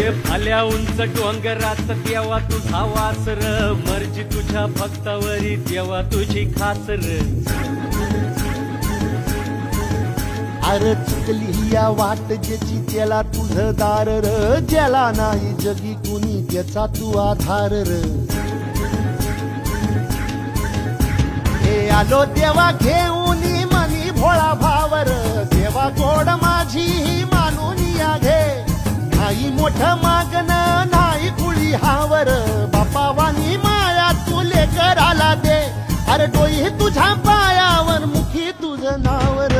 आल्या उंच डोंगरात देवा तुझा वासर, मर्जी तुझ्या भक्तावरी देवा तुझी खासर. अरे चुकली या वाट ज्याची त्याला तुझं दार र, ज्याला नाही जगी कुणी त्याचा तू आधार र. हे आलो देवा घेऊन मनी भोळा भावर, देवा गोड माझी ही मानून या घे. नाही मोठं मागण नाही कुळी हावर, बापा वाणी माया तुले कराला दे. अरे डोई तुझ्या पायावर मुखी तुझं नावर.